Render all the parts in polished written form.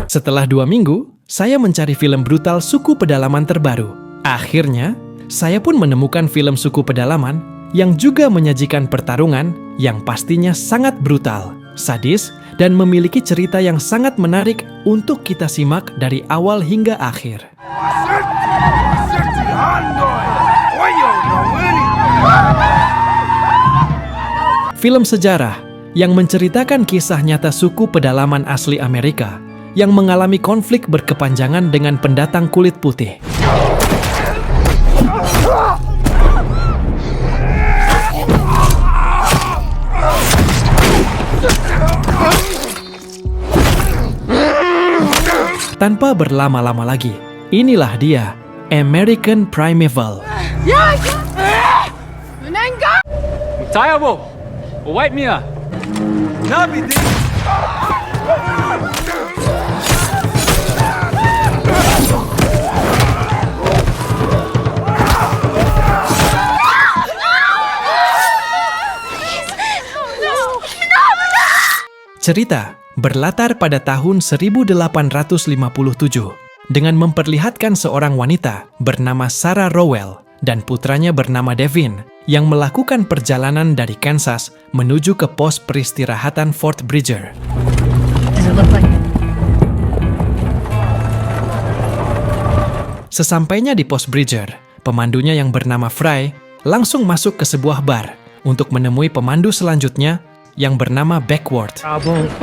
Setelah 2 minggu, saya mencari film brutal suku pedalaman terbaru. Akhirnya, saya pun menemukan film suku pedalaman yang juga menyajikan pertarungan yang pastinya sangat brutal, sadis, dan memiliki cerita yang sangat menarik untuk kita simak dari awal hingga akhir. Film sejarah yang menceritakan kisah nyata suku pedalaman asli Amerika yang mengalami konflik berkepanjangan dengan pendatang kulit putih. Tanpa berlama-lama lagi, inilah dia, American Primeval. Wipe me up. Cerita berlatar pada tahun 1857 dengan memperlihatkan seorang wanita bernama Sarah Rowell dan putranya bernama Devin yang melakukan perjalanan dari Kansas menuju ke pos peristirahatan Fort Bridger. Sesampainya di pos Bridger, pemandunya yang bernama Fry langsung masuk ke sebuah bar untuk menemui pemandu selanjutnya yang bernama Beckworth.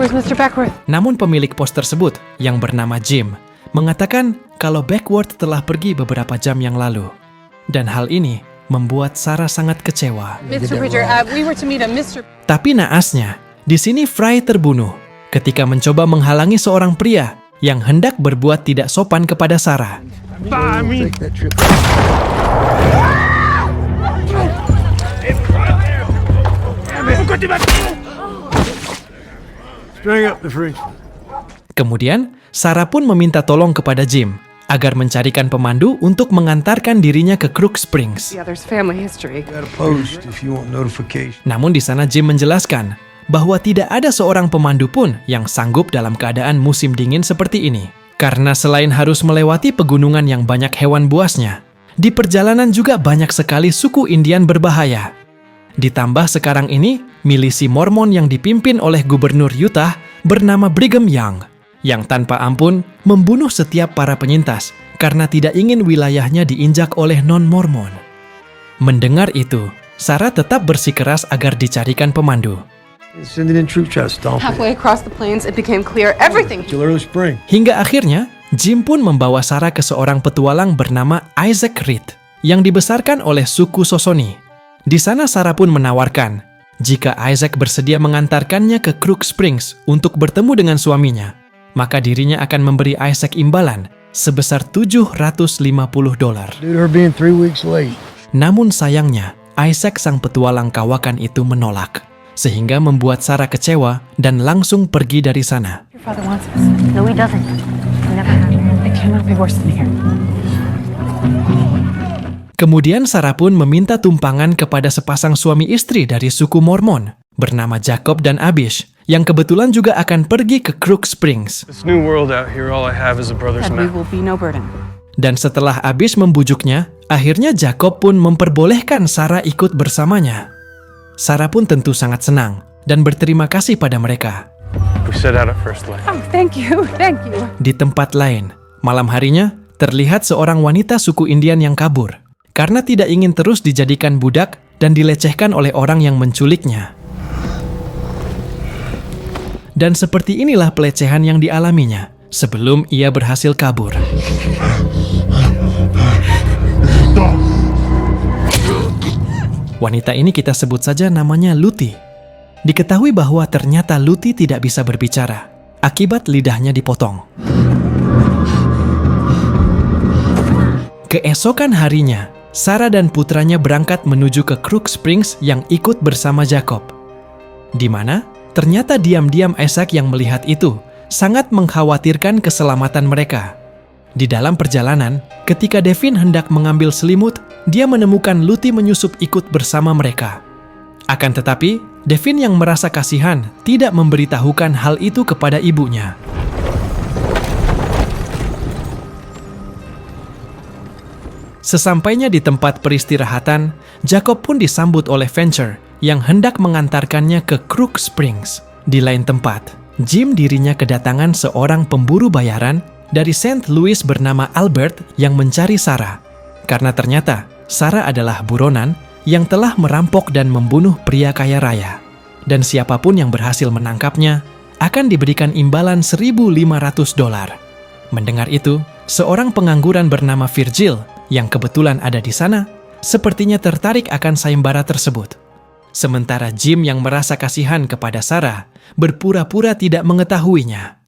Where's Mr. Beckworth? Namun pemilik pos tersebut yang bernama Jim mengatakan kalau Beckworth telah pergi beberapa jam yang lalu. Dan hal ini membuat Sarah sangat kecewa. Mr. Bridger, we were to meet a Mr. Tapi naasnya, di sini Fry terbunuh ketika mencoba menghalangi seorang pria yang hendak berbuat tidak sopan kepada Sarah. Kemudian, Sarah pun meminta tolong kepada Jim agar mencarikan pemandu untuk mengantarkan dirinya ke Crook Springs. Yeah, there's family history. Namun di sana Jim menjelaskan bahwa tidak ada seorang pemandu pun yang sanggup dalam keadaan musim dingin seperti ini. Karena selain harus melewati pegunungan yang banyak hewan buasnya, di perjalanan juga banyak sekali suku Indian berbahaya. Ditambah sekarang ini, milisi Mormon yang dipimpin oleh gubernur Utah bernama Brigham Young, yang tanpa ampun membunuh setiap para penyintas karena tidak ingin wilayahnya diinjak oleh non-Mormon. Mendengar itu, Sarah tetap bersikeras agar dicarikan pemandu. Halfway across the plains, it became clear everything. Hingga akhirnya, Jim pun membawa Sarah ke seorang petualang bernama Isaac Reed yang dibesarkan oleh suku Sosoni. Di sana Sarah pun menawarkan jika Isaac bersedia mengantarkannya ke Crook Springs untuk bertemu dengan suaminya, maka dirinya akan memberi Isaac imbalan sebesar $750. Namun sayangnya, Isaac sang petualang kawakan itu menolak, sehingga membuat Sarah kecewa dan langsung pergi dari sana. Your father wants us. No, he doesn't. Never have. It cannot be worse than here. Kemudian Sarah pun meminta tumpangan kepada sepasang suami istri dari suku Mormon bernama Jacob dan Abish yang kebetulan juga akan pergi ke Crook Springs. This new world out here, all I have is a brother's And we map. will be no burden. Dan setelah Abish membujuknya, akhirnya Jacob pun memperbolehkan Sarah ikut bersamanya. Sarah pun tentu sangat senang dan berterima kasih pada mereka. We set out at first light. Oh, thank you. Thank you. Di tempat lain, malam harinya, terlihat seorang wanita suku Indian yang kabur karena tidak ingin terus dijadikan budak dan dilecehkan oleh orang yang menculiknya. Dan seperti inilah pelecehan yang dialaminya sebelum ia berhasil kabur. Wanita ini kita sebut saja namanya Luti. Diketahui bahwa ternyata Luti tidak bisa berbicara akibat lidahnya dipotong. Keesokan harinya, Sarah dan putranya berangkat menuju ke Crook Springs yang ikut bersama Jacob. Di mana ternyata diam-diam Isaac yang melihat itu sangat mengkhawatirkan keselamatan mereka. Di dalam perjalanan, ketika Devin hendak mengambil selimut, dia menemukan Luti menyusup ikut bersama mereka. Akan tetapi, Devin yang merasa kasihan tidak memberitahukan hal itu kepada ibunya. Sesampainya di tempat peristirahatan, Jacob pun disambut oleh Venture yang hendak mengantarkannya ke Crook Springs. Di lain tempat, Jim dirinya kedatangan seorang pemburu bayaran dari St. Louis bernama Albert yang mencari Sarah. Karena ternyata Sarah adalah buronan yang telah merampok dan membunuh pria kaya raya. Dan siapapun yang berhasil menangkapnya akan diberikan imbalan $1.500. Mendengar itu, seorang pengangguran bernama Virgil yang kebetulan ada di sana sepertinya tertarik akan sayembara tersebut. Sementara Jim yang merasa kasihan kepada Sarah berpura-pura tidak mengetahuinya.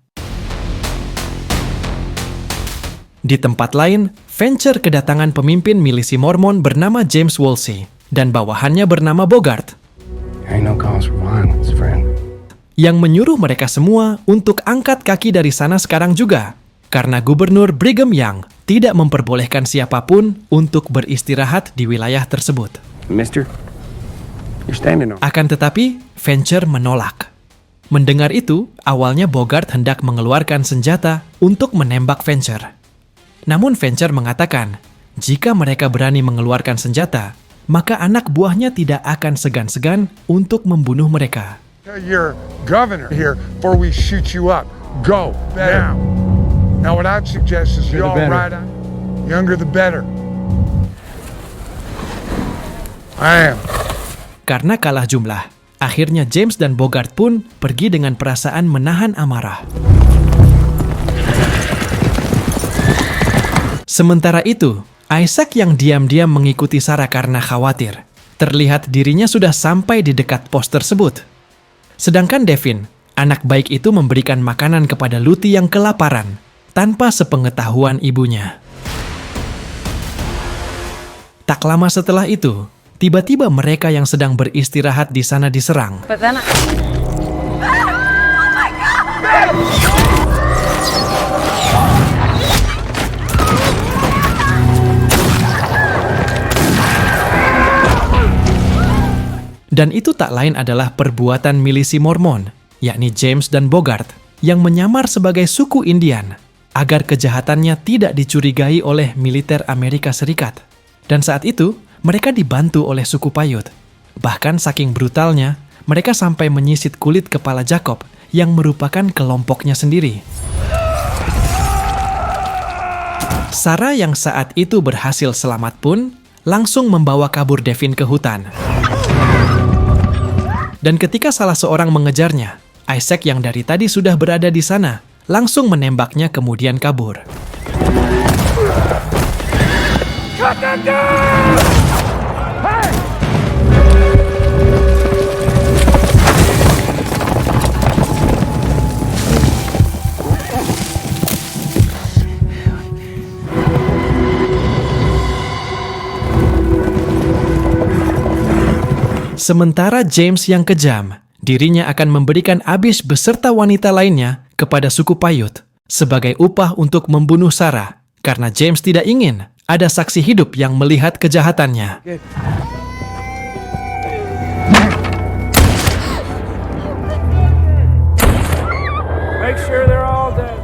Di tempat lain, Venture kedatangan pemimpin milisi Mormon bernama James Woolsey dan bawahannya bernama Bogart Ain't no cause for violence, friend. yang menyuruh mereka semua untuk angkat kaki dari sana sekarang juga karena Gubernur Brigham Young tidak memperbolehkan siapapun untuk beristirahat di wilayah tersebut. Mister, you're standing on. Akan tetapi, Venture menolak. Mendengar itu, awalnya Bogart hendak mengeluarkan senjata untuk menembak Venture. Namun Venture mengatakan, jika mereka berani mengeluarkan senjata, maka anak buahnya tidak akan segan-segan untuk membunuh mereka. Tell your governor here before we shoot you up. Go now. Now what I'd suggest is you all ride on. Younger the better. I am. Karena kalah jumlah, akhirnya James dan Bogart pun pergi dengan perasaan menahan amarah. Sementara itu, Isaac yang diam-diam mengikuti Sarah karena khawatir. Terlihat dirinya sudah sampai di dekat pos tersebut. Sedangkan Devin, anak baik itu memberikan makanan kepada Luti yang kelaparan, tanpa sepengetahuan ibunya. Tak lama setelah itu, tiba-tiba mereka yang sedang beristirahat di sana diserang. But then Dan itu tak lain adalah perbuatan milisi Mormon, yakni James dan Bogart, yang menyamar sebagai suku Indian, agar kejahatannya tidak dicurigai oleh militer Amerika Serikat. Dan saat itu, mereka dibantu oleh suku Paiute. Bahkan saking brutalnya, mereka sampai menyisit kulit kepala Jacob yang merupakan kelompoknya sendiri. Sarah yang saat itu berhasil selamat pun langsung membawa kabur Devin ke hutan. Dan ketika salah seorang mengejarnya, Isaac yang dari tadi sudah berada di sana langsung menembaknya kemudian kabur. Sementara James yang kejam, dirinya akan memberikan Abish beserta wanita lainnya kepada suku Paiute sebagai upah untuk membunuh Sarah, karena James tidak ingin ada saksi hidup yang melihat kejahatannya. Make sure they're all dead.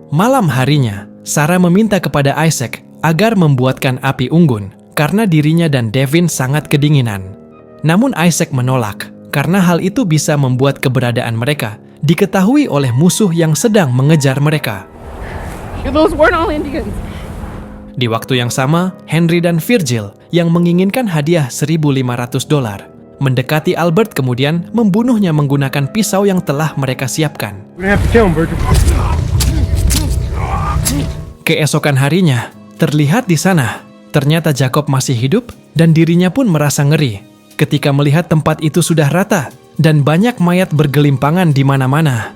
Malam harinya, Sarah meminta kepada Isaac agar membuatkan api unggun karena dirinya dan Devin sangat kedinginan. Namun Isaac menolak karena hal itu bisa membuat keberadaan mereka diketahui oleh musuh yang sedang mengejar mereka. those weren't all Indians. Di waktu yang sama, Henry dan Virgil yang menginginkan hadiah $1.500 mendekati Albert kemudian membunuhnya menggunakan pisau yang telah mereka siapkan. We're gonna have to kill him, Virgil. Keesokan harinya, terlihat di sana, ternyata Jacob masih hidup dan dirinya pun merasa ngeri ketika melihat tempat itu sudah rata dan banyak mayat bergelimpangan di mana-mana.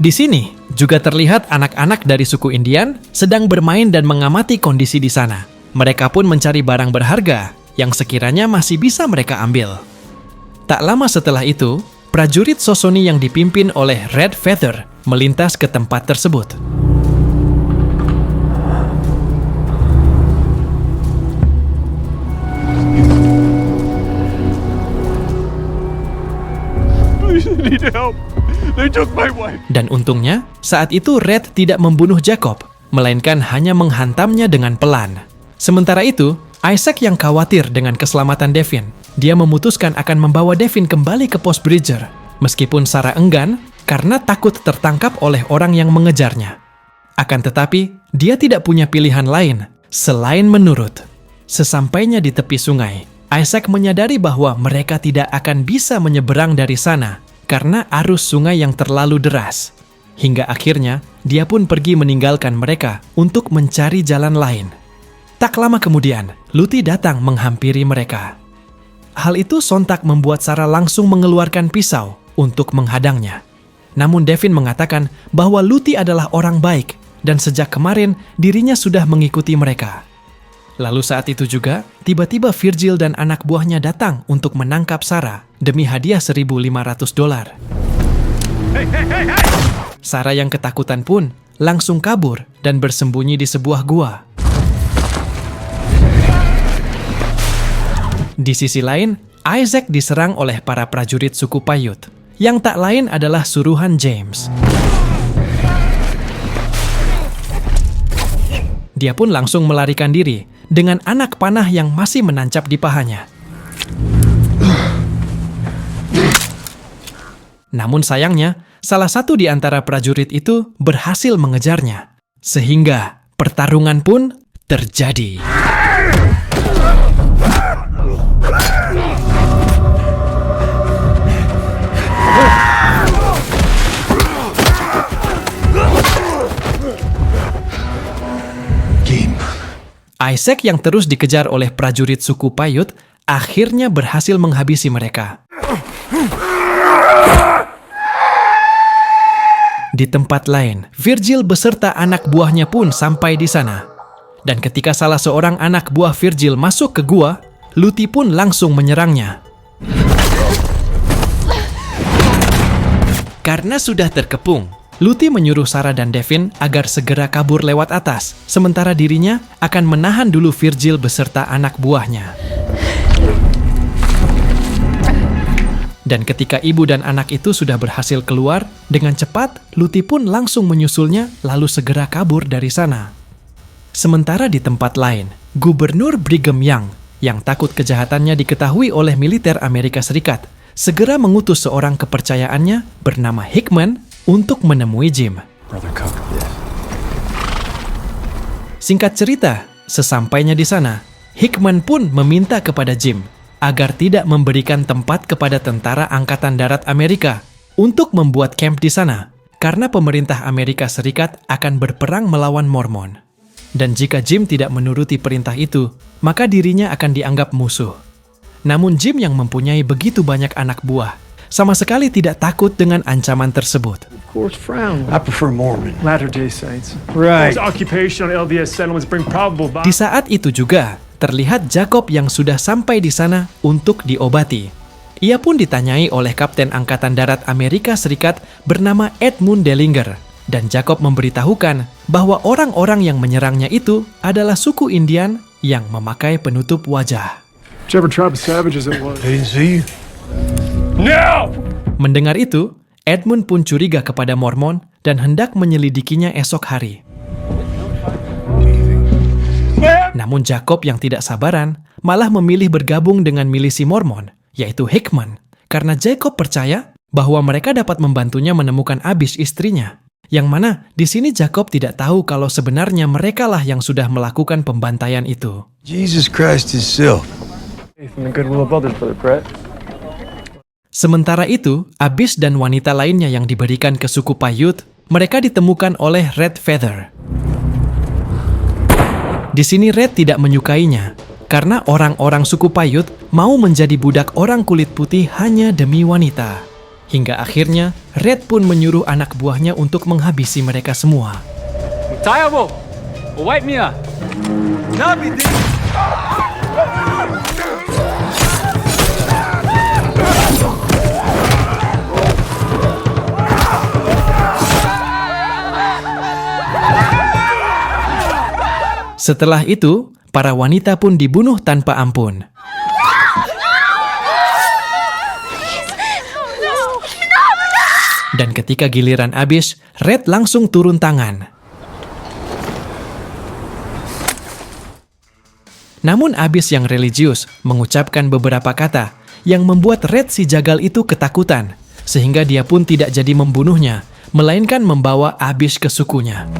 Di sini juga terlihat anak-anak dari suku Indian sedang bermain dan mengamati kondisi di sana. Mereka pun mencari barang berharga yang sekiranya masih bisa mereka ambil. Tak lama setelah itu, prajurit Sosoni yang dipimpin oleh Red Feather melintas ke tempat tersebut. Please, I need Dan untungnya, saat itu Red tidak membunuh Jacob, melainkan hanya menghantamnya dengan pelan. Sementara itu, Isaac yang khawatir dengan keselamatan Devin, dia memutuskan akan membawa Devin kembali ke pos Bridger, meskipun Sarah enggan karena takut tertangkap oleh orang yang mengejarnya. Akan tetapi, dia tidak punya pilihan lain selain menurut. Sesampainya di tepi sungai, Isaac menyadari bahwa mereka tidak akan bisa menyeberang dari sana karena arus sungai yang terlalu deras. Hingga akhirnya, dia pun pergi meninggalkan mereka untuk mencari jalan lain. Tak lama kemudian, Luti datang menghampiri mereka. Hal itu sontak membuat Sarah langsung mengeluarkan pisau untuk menghadangnya. Namun Devin mengatakan bahwa Luti adalah orang baik dan sejak kemarin dirinya sudah mengikuti mereka. Lalu saat itu juga, tiba-tiba Virgil dan anak buahnya datang untuk menangkap Sarah demi hadiah $1.500. Sarah yang ketakutan pun langsung kabur dan bersembunyi di sebuah gua. Di sisi lain, Isaac diserang oleh para prajurit suku Paiute, yang tak lain adalah suruhan James. Dia pun langsung melarikan diri dengan anak panah yang masih menancap di pahanya. Namun sayangnya, salah satu di antara prajurit itu berhasil mengejarnya, sehingga pertarungan pun terjadi. Isaac yang terus dikejar oleh prajurit suku Paiute akhirnya berhasil menghabisi mereka. Di tempat lain, Virgil beserta anak buahnya pun sampai di sana. Dan ketika salah seorang anak buah Virgil masuk ke gua, Luti pun langsung menyerangnya. Karena sudah terkepung, Luti menyuruh Sarah dan Devin agar segera kabur lewat atas, sementara dirinya akan menahan dulu Virgil beserta anak buahnya. Dan ketika ibu dan anak itu sudah berhasil keluar, dengan cepat Luti pun langsung menyusulnya lalu segera kabur dari sana. Sementara di tempat lain, Gubernur Brigham Young yang takut kejahatannya diketahui oleh militer Amerika Serikat segera mengutus seorang kepercayaannya bernama Hickman untuk menemui Jim. Singkat cerita, sesampainya di sana, Hickman pun meminta kepada Jim agar tidak memberikan tempat kepada tentara Angkatan Darat Amerika untuk membuat camp di sana, karena pemerintah Amerika Serikat akan berperang melawan Mormon. Dan jika Jim tidak menuruti perintah itu, maka dirinya akan dianggap musuh. Namun Jim yang mempunyai begitu banyak anak buah, sama sekali tidak takut dengan ancaman tersebut. Of course, frown. I prefer Mormon. Latter-day Saints. Right. Those occupation on LDS settlements bring probable Di saat itu juga, terlihat Jacob yang sudah sampai di sana untuk diobati. Ia pun ditanyai oleh Kapten Angkatan Darat Amerika Serikat bernama Edmund Dellinger, dan Jacob memberitahukan bahwa orang-orang yang menyerangnya itu adalah suku Indian yang memakai penutup wajah. whichever tribe of savages it was. They didn't see you? No! Mendengar itu, Edmund pun curiga kepada Mormon dan hendak menyelidikinya esok hari. Namun Jacob yang tidak sabaran malah memilih bergabung dengan milisi Mormon, yaitu Hickman, karena Jacob percaya bahwa mereka dapat membantunya menemukan Abish istrinya. Yang mana di sini Jacob tidak tahu kalau sebenarnya merekalah yang sudah melakukan pembantaian itu. Jesus Christ himself. Faith in the goodwill of others, Brother Brett. Sementara itu, Abish dan wanita lainnya yang diberikan ke suku Paiute, mereka ditemukan oleh Red Feather. Di sini Red tidak menyukainya, karena orang-orang suku Paiute mau menjadi budak orang kulit putih hanya demi wanita. Hingga akhirnya, Red pun menyuruh anak buahnya untuk menghabisi mereka semua. Setelah itu, para wanita pun dibunuh tanpa ampun. Dan ketika giliran Abish, Red langsung turun tangan. Namun Abish yang religius mengucapkan beberapa kata yang membuat Red si jagal itu ketakutan, sehingga dia pun tidak jadi membunuhnya, melainkan membawa Abish ke sukunya.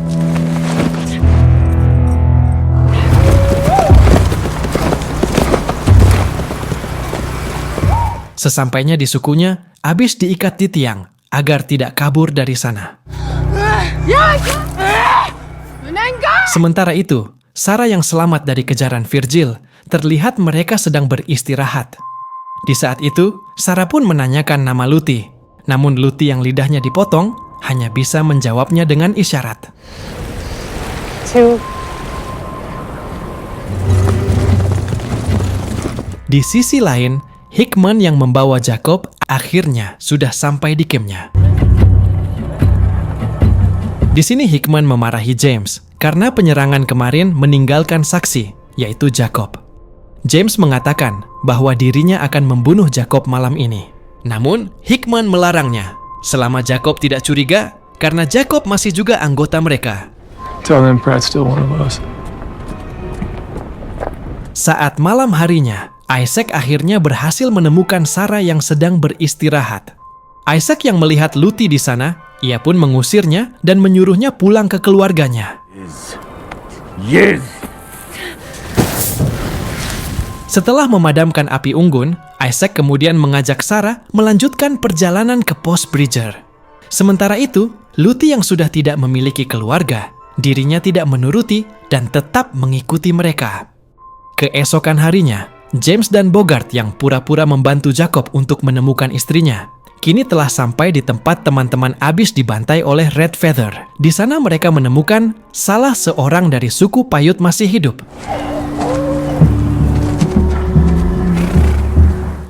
Sesampainya di sukunya, Abish diikat di tiang agar tidak kabur dari sana. Sementara itu, Sarah yang selamat dari kejaran Virgil, terlihat mereka sedang beristirahat. Di saat itu, Sarah pun menanyakan nama Luti. Namun Luti yang lidahnya dipotong hanya bisa menjawabnya dengan isyarat. 2. Di sisi lain, Hickman yang membawa Jacob akhirnya sudah sampai di campnya. Di sini Hickman memarahi James karena penyerangan kemarin meninggalkan saksi, yaitu Jacob. James mengatakan bahwa dirinya akan membunuh Jacob malam ini. Namun, Hickman melarangnya selama Jacob tidak curiga karena Jacob masih juga anggota mereka. Tell them Pratt's still one of us. Saat malam harinya, Isaac akhirnya berhasil menemukan Sarah yang sedang beristirahat. Isaac yang melihat Luti di sana, ia pun mengusirnya dan menyuruhnya pulang ke keluarganya. Yes! Setelah memadamkan api unggun, Isaac kemudian mengajak Sarah melanjutkan perjalanan ke pos Bridger. Sementara itu, Luti yang sudah tidak memiliki keluarga, dirinya tidak menuruti dan tetap mengikuti mereka. Keesokan harinya, James dan Bogart yang pura-pura membantu Jacob untuk menemukan istrinya, kini telah sampai di tempat teman-teman Abish dibantai oleh Red Feather. Di sana mereka menemukan salah seorang dari suku Paiute masih hidup.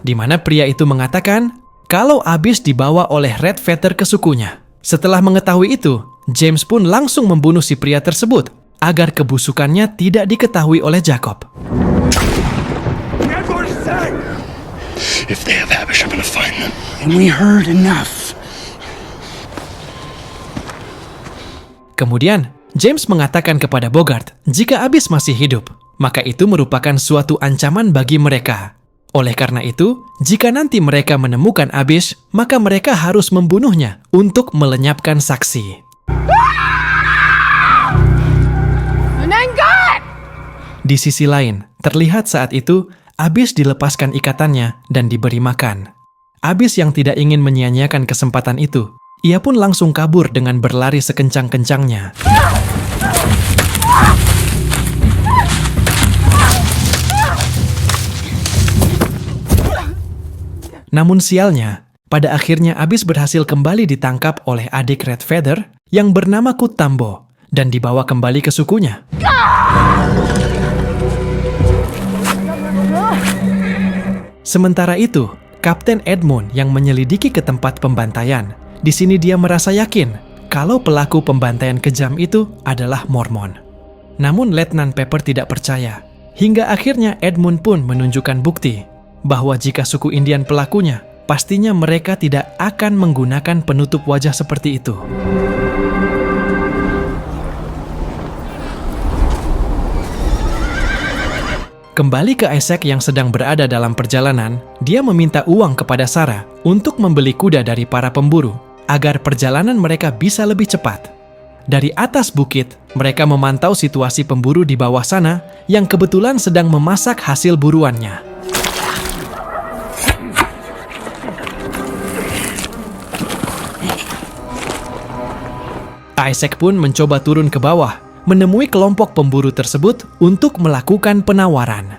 Di mana pria itu mengatakan kalau Abish dibawa oleh Red Feather ke sukunya. Setelah mengetahui itu, James pun langsung membunuh si pria tersebut agar kebusukannya tidak diketahui oleh Jacob. If they have Abish, I'm gonna find them. And we heard enough. Kemudian, James mengatakan kepada Bogart jika Abish masih hidup, maka itu merupakan suatu ancaman bagi mereka. Oleh karena itu, jika nanti mereka menemukan Abish, maka mereka harus membunuhnya untuk melenyapkan saksi. Di sisi lain, terlihat saat itu Abish dilepaskan ikatannya dan diberi makan. Abish yang tidak ingin menyia-nyiakan kesempatan itu, ia pun langsung kabur dengan berlari sekencang-kencangnya. Namun sialnya, pada akhirnya Abish berhasil kembali ditangkap oleh adik Red Feather yang bernama Kutambo dan dibawa kembali ke sukunya. Sementara itu, Kapten Edmund yang menyelidiki ke tempat pembantaian, di sini dia merasa yakin kalau pelaku pembantaian kejam itu adalah Mormon. Namun Letnan Pepper tidak percaya, hingga akhirnya Edmund pun menunjukkan bukti bahwa jika suku Indian pelakunya, pastinya mereka tidak akan menggunakan penutup wajah seperti itu. Kembali ke Isaac yang sedang berada dalam perjalanan, dia meminta uang kepada Sarah untuk membeli kuda dari para pemburu agar perjalanan mereka bisa lebih cepat. Dari atas bukit, mereka memantau situasi pemburu di bawah sana yang kebetulan sedang memasak hasil buruannya. Isaac pun mencoba turun ke bawah, menemui kelompok pemburu tersebut untuk melakukan penawaran.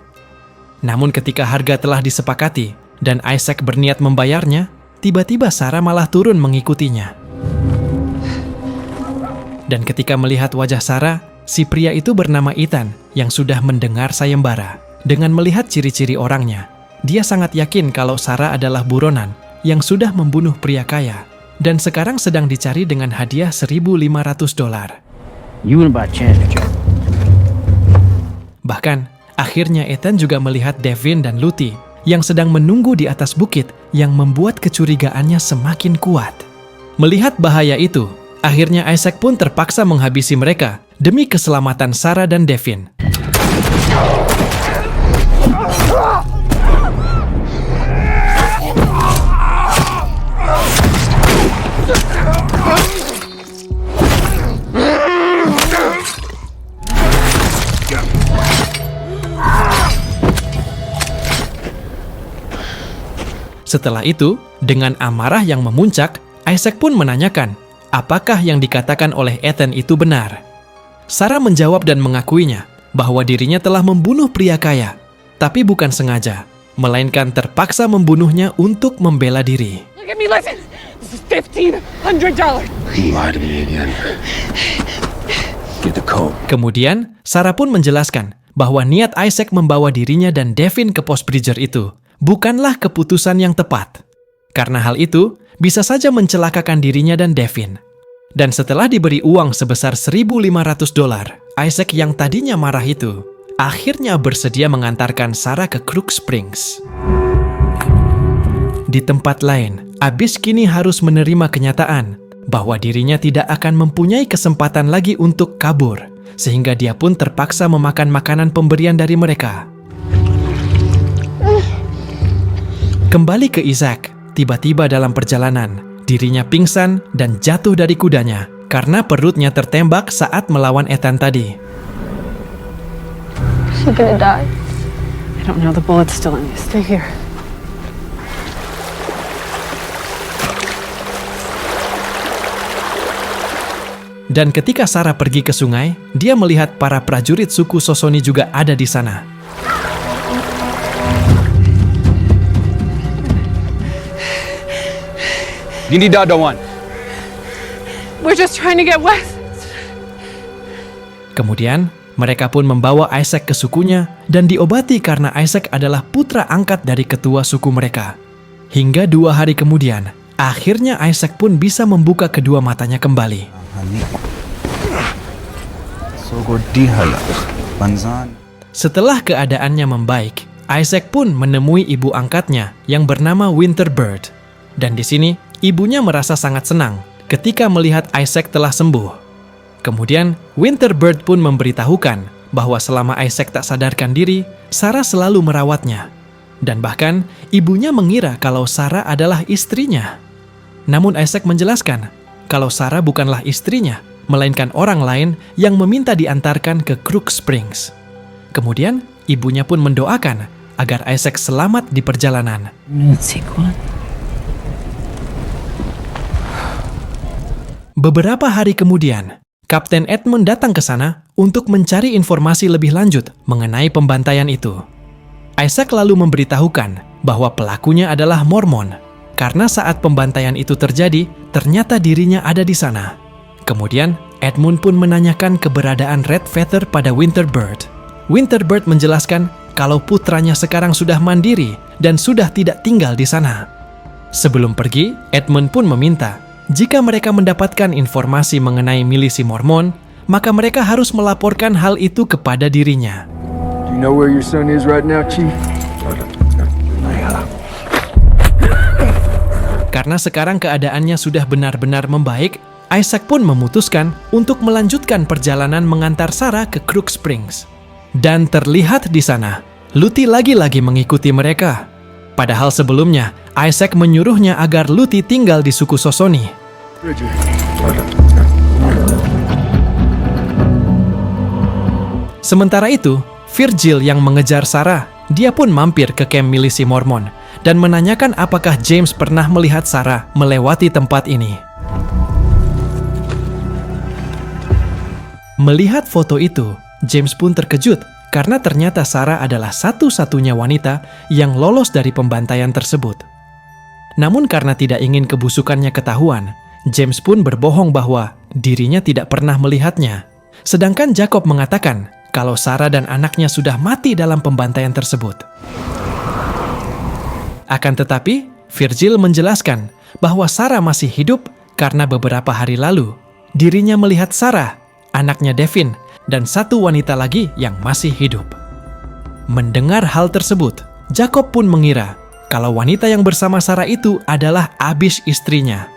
Namun ketika harga telah disepakati dan Isaac berniat membayarnya, tiba-tiba Sarah malah turun mengikutinya. Dan ketika melihat wajah Sarah, si pria itu bernama Ethan yang sudah mendengar sayembara. Dengan melihat ciri-ciri orangnya, dia sangat yakin kalau Sarah adalah buronan yang sudah membunuh pria kaya dan sekarang sedang dicari dengan hadiah $1.500. You ain't about chance, Joe. Bahkan, akhirnya Ethan juga melihat Devin dan Luti yang sedang menunggu di atas bukit yang membuat kecurigaannya semakin kuat. Melihat bahaya itu, akhirnya Isaac pun terpaksa menghabisi mereka demi keselamatan Sarah dan Devin. Setelah itu, dengan amarah yang memuncak, Isaac pun menanyakan apakah yang dikatakan oleh Ethan itu benar. Sarah menjawab dan mengakuinya bahwa dirinya telah membunuh pria kaya, tapi bukan sengaja, melainkan terpaksa membunuhnya untuk membela diri. Look at me, listen. This is $1,500. You lied to me again. Get the code. Kemudian, Sarah pun menjelaskan bahwa niat Isaac membawa dirinya dan Devin ke pos Bridger itu bukanlah keputusan yang tepat. Karena hal itu, bisa saja mencelakakan dirinya dan Devin. Dan setelah diberi uang sebesar $1.500, Isaac yang tadinya marah itu akhirnya bersedia mengantarkan Sarah ke Crook Springs. Di tempat lain, Abyss kini harus menerima kenyataan bahwa dirinya tidak akan mempunyai kesempatan lagi untuk kabur, sehingga dia pun terpaksa memakan makanan pemberian dari mereka. Kembali ke Isaac, tiba-tiba dalam perjalanan, dirinya pingsan dan jatuh dari kudanya karena perutnya tertembak saat melawan Ethan tadi. She's gonna die. I don't know, the bullet's still in you. Stay here. Dan ketika Sarah pergi ke sungai, dia melihat para prajurit suku Sosoni juga ada di sana. Hindi dadawan. We're just trying to get west. Kemudian, mereka pun membawa Isaac ke sukunya dan diobati karena Isaac adalah putra angkat dari ketua suku mereka. Hingga 2 hari kemudian, akhirnya Isaac pun bisa membuka kedua matanya kembali. Setelah keadaannya membaik, Isaac pun menemui ibu angkatnya yang bernama Winterbird. Dan di sini, ibunya merasa sangat senang ketika melihat Isaac telah sembuh. Kemudian, Winterbird pun memberitahukan bahwa selama Isaac tak sadarkan diri, Sarah selalu merawatnya. Dan bahkan, ibunya mengira kalau Sarah adalah istrinya. Namun Isaac menjelaskan kalau Sarah bukanlah istrinya, melainkan orang lain yang meminta diantarkan ke Crook Springs. Kemudian, ibunya pun mendoakan agar Isaac selamat di perjalanan. Beberapa hari kemudian, Kapten Edmund datang ke sana untuk mencari informasi lebih lanjut mengenai pembantaian itu. Isaac lalu memberitahukan bahwa pelakunya adalah Mormon, karena saat pembantaian itu terjadi, ternyata dirinya ada di sana. Kemudian, Edmund pun menanyakan keberadaan Red Feather pada Winterbird. Winterbird menjelaskan kalau putranya sekarang sudah mandiri dan sudah tidak tinggal di sana. Sebelum pergi, Edmund pun meminta jika mereka mendapatkan informasi mengenai milisi Mormon, maka mereka harus melaporkan hal itu kepada dirinya. Do you know where your son is right now, Chief? Karena sekarang keadaannya sudah benar-benar membaik, Isaac pun memutuskan untuk melanjutkan perjalanan mengantar Sarah ke Crook Springs. Dan terlihat di sana, Luti lagi-lagi mengikuti mereka. Padahal sebelumnya, Isaac menyuruhnya agar Luti tinggal di suku Sosoni. Sementara itu, Virgil yang mengejar Sarah, dia pun mampir ke kamp milisi Mormon dan menanyakan apakah James pernah melihat Sarah melewati tempat ini. Melihat foto itu, James pun terkejut karena ternyata Sarah adalah satu-satunya wanita yang lolos dari pembantaian tersebut. Namun karena tidak ingin kebusukannya ketahuan, James pun berbohong bahwa dirinya tidak pernah melihatnya. Sedangkan Jacob mengatakan kalau Sarah dan anaknya sudah mati dalam pembantaian tersebut. Akan tetapi, Virgil menjelaskan bahwa Sarah masih hidup karena beberapa hari lalu dirinya melihat Sarah, anaknya Devin, dan satu wanita lagi yang masih hidup. Mendengar hal tersebut, Jacob pun mengira kalau wanita yang bersama Sarah itu adalah Abyss istrinya.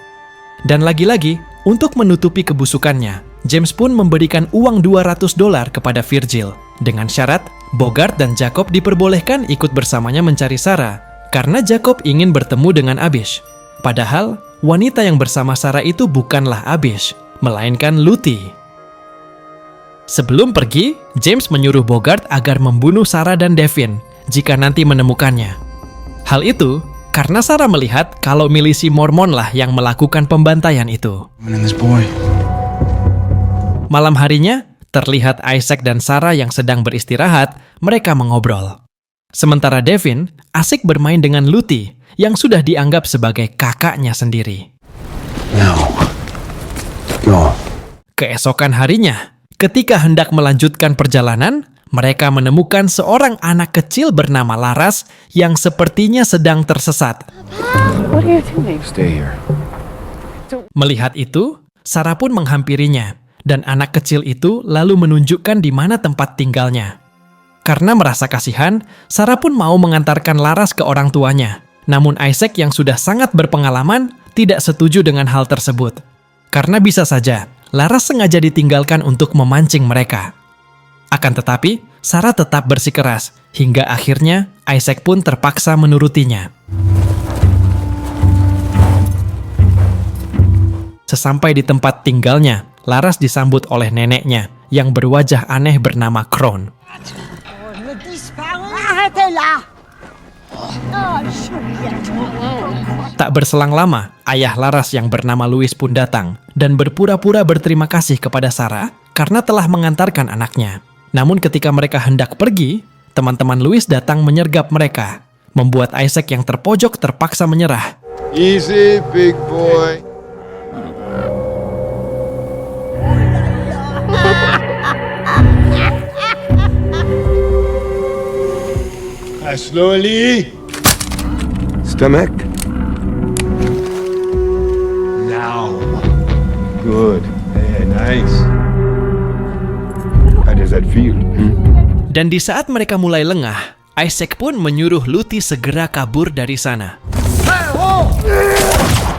Dan lagi-lagi, untuk menutupi kebusukannya, James pun memberikan uang $200 kepada Virgil dengan syarat Bogart dan Jacob diperbolehkan ikut bersamanya mencari Sarah karena Jacob ingin bertemu dengan Abish. Padahal, wanita yang bersama Sarah itu bukanlah Abish, melainkan Luthi. Sebelum pergi, James menyuruh Bogart agar membunuh Sarah dan Devin jika nanti menemukannya. Hal itu karena Sarah melihat kalau milisi Mormon lah yang melakukan pembantaian itu. Malam harinya, terlihat Isaac dan Sarah yang sedang beristirahat, mereka mengobrol. Sementara Devin asik bermain dengan Luthi yang sudah dianggap sebagai kakaknya sendiri. Keesokan harinya, ketika hendak melanjutkan perjalanan, mereka menemukan seorang anak kecil bernama Laras yang sepertinya sedang tersesat. What are you doing? Stay here. Melihat itu, Sarah pun menghampirinya, dan anak kecil itu lalu menunjukkan di mana tempat tinggalnya. Karena merasa kasihan, Sarah pun mau mengantarkan Laras ke orang tuanya. Namun Isaac yang sudah sangat berpengalaman tidak setuju dengan hal tersebut. Karena bisa saja, Laras sengaja ditinggalkan untuk memancing mereka. Akan tetapi, Sarah tetap bersikeras, hingga akhirnya Isaac pun terpaksa menurutinya. Sesampai di tempat tinggalnya, Laras disambut oleh neneknya yang berwajah aneh bernama Kron. Tak berselang lama, ayah Laras yang bernama Louis pun datang dan berpura-pura berterima kasih kepada Sarah karena telah mengantarkan anaknya. Namun ketika mereka hendak pergi, teman-teman Louis datang menyergap mereka, membuat Isaac yang terpojok terpaksa menyerah. Easy, big boy. Slowly. Stomach. Now. Good. Yeah, nice. How does that feel? Dan di saat mereka mulai lengah, Isaac pun menyuruh Luthi segera kabur dari sana.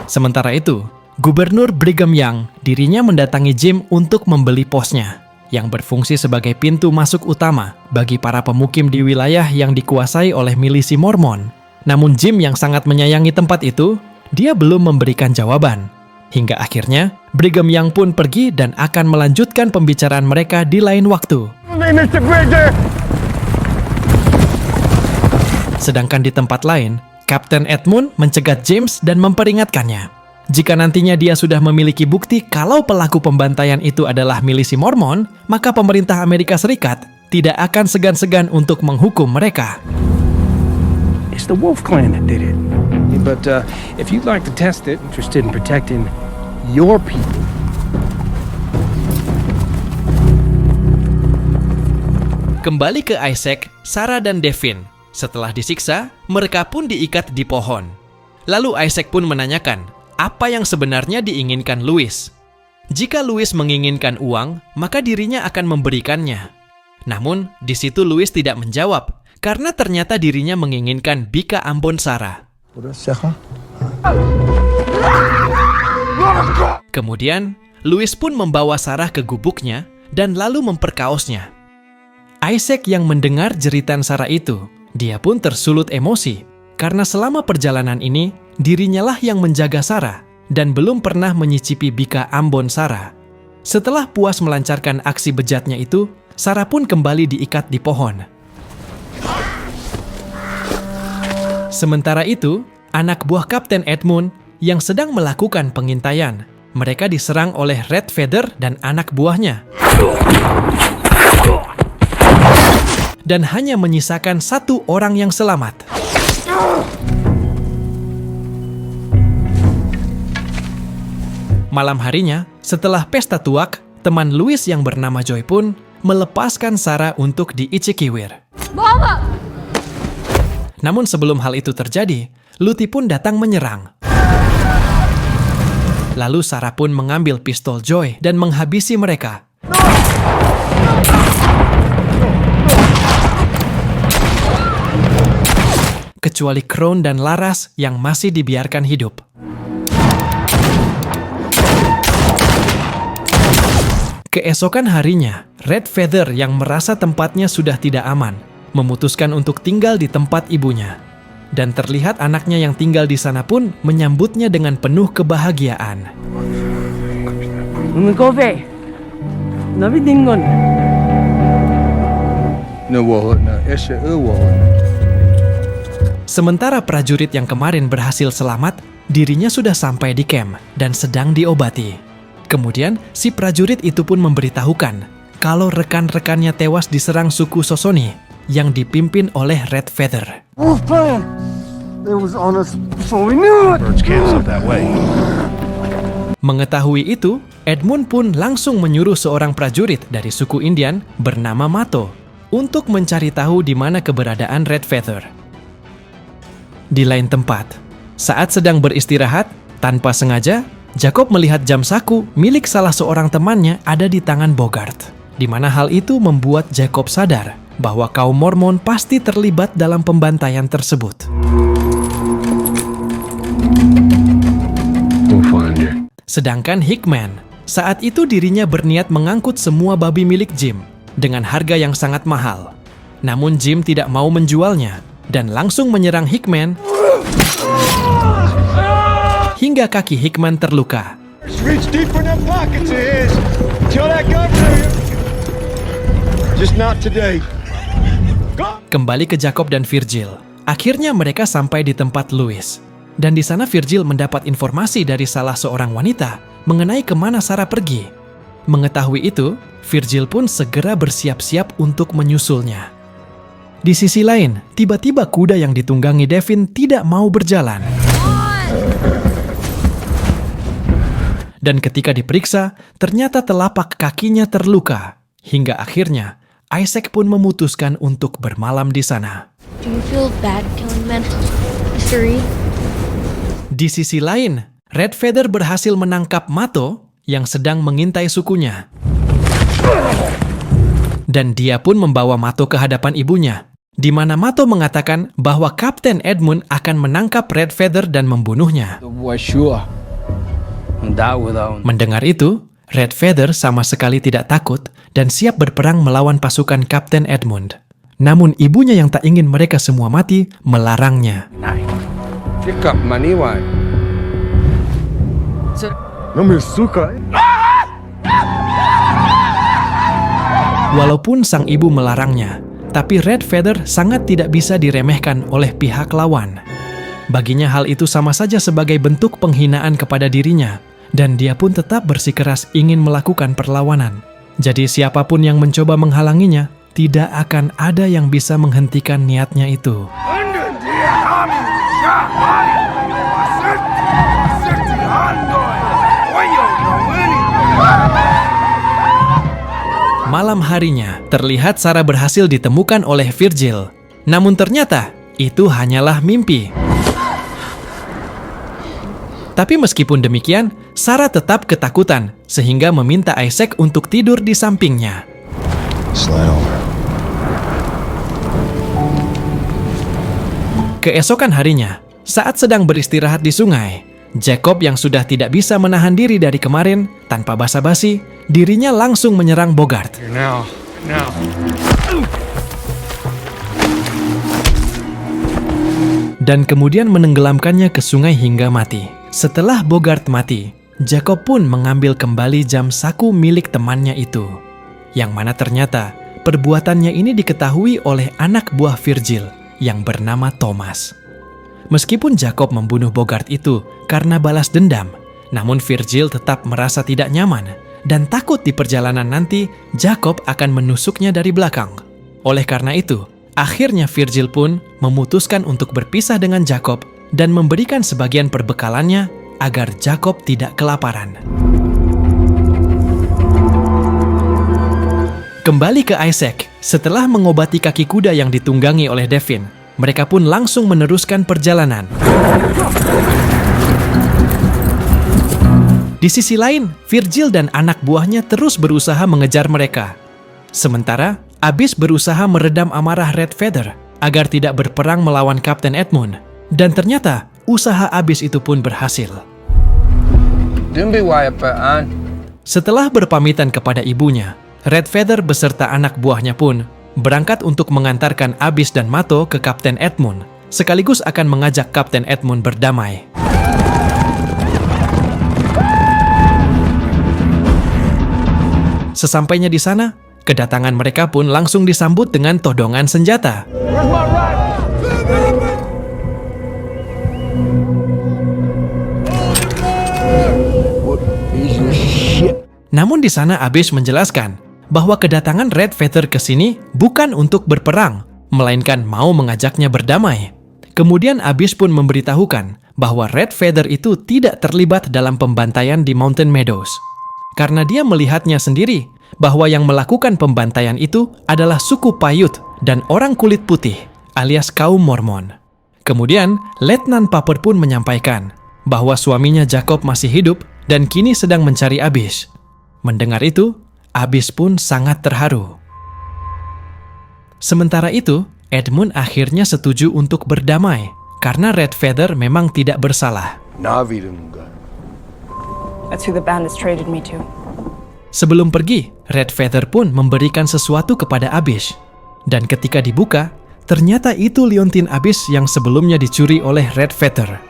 Sementara itu, Gubernur Brigham Young dirinya mendatangi Jim untuk membeli posnya, yang berfungsi sebagai pintu masuk utama bagi para pemukim di wilayah yang dikuasai oleh milisi Mormon. Namun Jim yang sangat menyayangi tempat itu, dia belum memberikan jawaban. Hingga akhirnya, Brigham Young pun pergi dan akan melanjutkan pembicaraan mereka di lain waktu. Sedangkan di tempat lain, Kapten Edmund mencegat James dan memperingatkannya. Jika nantinya dia sudah memiliki bukti kalau pelaku pembantaian itu adalah milisi Mormon, maka pemerintah Amerika Serikat tidak akan segan-segan untuk menghukum mereka. It's the Wolf Clan that did it. But if you'd like to test it, interested in protecting your people. Kembali ke Isaac, Sarah dan Devin. Setelah disiksa, mereka pun diikat di pohon. Lalu Isaac pun menanyakan apa yang sebenarnya diinginkan Louis. Jika Louis menginginkan uang, maka dirinya akan memberikannya. Namun, di situ Louis tidak menjawab, karena ternyata dirinya menginginkan bika ambon Sarah. Kemudian, Louis pun membawa Sarah ke gubuknya dan lalu memperkaosnya. Isaac yang mendengar jeritan Sarah itu, dia pun tersulut emosi, karena selama perjalanan ini, dirinya lah yang menjaga Sarah dan belum pernah menyicipi bika ambon Sarah. Setelah puas melancarkan aksi bejatnya itu, Sarah pun kembali diikat di pohon. Sementara itu, anak buah Kapten Edmund yang sedang melakukan pengintaian, mereka diserang oleh Red Feather dan anak buahnya. Dan hanya menyisakan satu orang yang selamat. Malam harinya, setelah pesta tuak, teman Louis yang bernama Joy pun melepaskan Sarah untuk diicikiwir. Mama! Namun sebelum hal itu terjadi, Luthi pun datang menyerang. Lalu Sarah pun mengambil pistol Joy dan menghabisi mereka. Kecuali Kron dan Laras yang masih dibiarkan hidup. Keesokan harinya, Red Feather yang merasa tempatnya sudah tidak aman, memutuskan untuk tinggal di tempat ibunya. Dan terlihat anaknya yang tinggal di sana pun menyambutnya dengan penuh kebahagiaan. Sementara prajurit yang kemarin berhasil selamat, dirinya sudah sampai di camp dan sedang diobati. Kemudian, si prajurit itu pun memberitahukan kalau rekan-rekannya tewas diserang suku Sosoni yang dipimpin oleh Red Feather. Wolf plan! It was on us before we knew it! Birds can't up that way. Mengetahui itu, Edmund pun langsung menyuruh seorang prajurit dari suku Indian bernama Mato untuk mencari tahu di mana keberadaan Red Feather. Di lain tempat, saat sedang beristirahat, tanpa sengaja, Jacob melihat jam saku milik salah seorang temannya ada di tangan Bogart, di mana hal itu membuat Jacob sadar bahwa kaum Mormon pasti terlibat dalam pembantaian tersebut. We'll find you. Sedangkan Hickman, saat itu dirinya berniat mengangkut semua babi milik Jim dengan harga yang sangat mahal. Namun Jim tidak mau menjualnya dan langsung menyerang Hickman hingga kaki Hickman terluka. Reach deep in them pockets of his. Kill that governor. Just not today. Go! Kembali ke Jacob dan Virgil. Akhirnya mereka sampai di tempat Louis. Dan di sana Virgil mendapat informasi dari salah seorang wanita mengenai kemana Sarah pergi. Mengetahui itu, Virgil pun segera bersiap-siap untuk menyusulnya. Di sisi lain, tiba-tiba kuda yang ditunggangi Devin tidak mau berjalan. Dan ketika diperiksa, ternyata telapak kakinya terluka. Hingga akhirnya, Isaac pun memutuskan untuk bermalam di sana. Do you feel bad killing men, Mr. Reed? Di sisi lain, Red Feather berhasil menangkap Mato yang sedang mengintai sukunya. Dan dia pun membawa Mato ke hadapan ibunya, di mana Mato mengatakan bahwa Kapten Edmund akan menangkap Red Feather dan membunuhnya. Mendengar itu, Red Feather sama sekali tidak takut dan siap berperang melawan pasukan Kapten Edmund. Namun ibunya yang tak ingin mereka semua mati melarangnya. Walaupun sang ibu melarangnya, tapi Red Feather sangat tidak bisa diremehkan oleh pihak lawan. Baginya hal itu sama saja sebagai bentuk penghinaan kepada dirinya, dan dia pun tetap bersikeras ingin melakukan perlawanan. Jadi siapapun yang mencoba menghalanginya, tidak akan ada yang bisa menghentikan niatnya itu. Malam harinya, terlihat Sarah berhasil ditemukan oleh Virgil. Namun ternyata, itu hanyalah mimpi. Tapi meskipun demikian, Sarah tetap ketakutan, sehingga meminta Isaac untuk tidur di sampingnya. Slide over. Keesokan harinya, saat sedang beristirahat di sungai, Jacob yang sudah tidak bisa menahan diri dari kemarin, tanpa basa-basi, dirinya langsung menyerang Bogart. Now. Dan kemudian menenggelamkannya ke sungai hingga mati. Setelah Bogart mati, Jacob pun mengambil kembali jam saku milik temannya itu. Yang mana ternyata, perbuatannya ini diketahui oleh anak buah Virgil yang bernama Thomas. Meskipun Jacob membunuh Bogart itu karena balas dendam, namun Virgil tetap merasa tidak nyaman dan takut di perjalanan nanti Jacob akan menusuknya dari belakang. Oleh karena itu, akhirnya Virgil pun memutuskan untuk berpisah dengan Jacob dan memberikan sebagian perbekalannya agar Jacob tidak kelaparan. Kembali ke Isaac, setelah mengobati kaki kuda yang ditunggangi oleh Devin, mereka pun langsung meneruskan perjalanan. Di sisi lain, Virgil dan anak buahnya terus berusaha mengejar mereka. Sementara, Abyss berusaha meredam amarah Red Feather agar tidak berperang melawan Kapten Edmund. Dan ternyata, usaha Abyss itu pun berhasil. Setelah berpamitan kepada ibunya, Red Feather beserta anak buahnya pun berangkat untuk mengantarkan Abyss dan Mato ke Kapten Edmund, sekaligus akan mengajak Kapten Edmund berdamai. Sesampainya di sana, kedatangan mereka pun langsung disambut dengan todongan senjata. Namun di sana Abyss menjelaskan bahwa kedatangan Red Feather ke sini bukan untuk berperang, melainkan mau mengajaknya berdamai. Kemudian Abyss pun memberitahukan bahwa Red Feather itu tidak terlibat dalam pembantaian di Mountain Meadows. Karena dia melihatnya sendiri bahwa yang melakukan pembantaian itu adalah suku Paiute dan orang kulit putih alias kaum Mormon. Kemudian Letnan Paper pun menyampaikan bahwa suaminya Jacob masih hidup dan kini sedang mencari Abyss. Mendengar itu, Abyss pun sangat terharu. Sementara itu, Edmund akhirnya setuju untuk berdamai karena Red Feather memang tidak bersalah. That's who the bandits traded me to. Sebelum pergi, Red Feather pun memberikan sesuatu kepada Abyss. Dan ketika dibuka, ternyata itu liontin Abyss yang sebelumnya dicuri oleh Red Feather.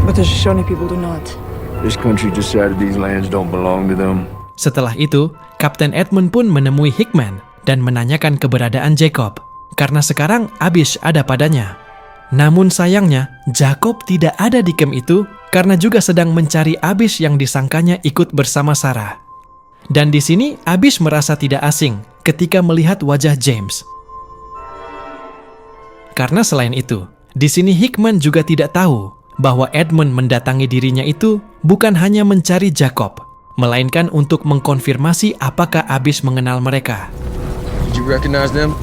But the Shoshone people do not. This country decided these lands don't belong to them. Setelah itu, Kapten Edmund pun menemui Hickman dan menanyakan keberadaan Jacob, karena sekarang Abyss ada padanya. Namun sayangnya, Jacob tidak ada di camp itu karena juga sedang mencari Abyss yang disangkanya ikut bersama Sarah. Dan di sini Abyss merasa tidak asing ketika melihat wajah James. Karena selain itu, di sini Hickman juga tidak tahu bahwa Edmund mendatangi dirinya itu bukan hanya mencari Jacob, melainkan untuk mengkonfirmasi apakah Abyss mengenal mereka. Did you recognize them?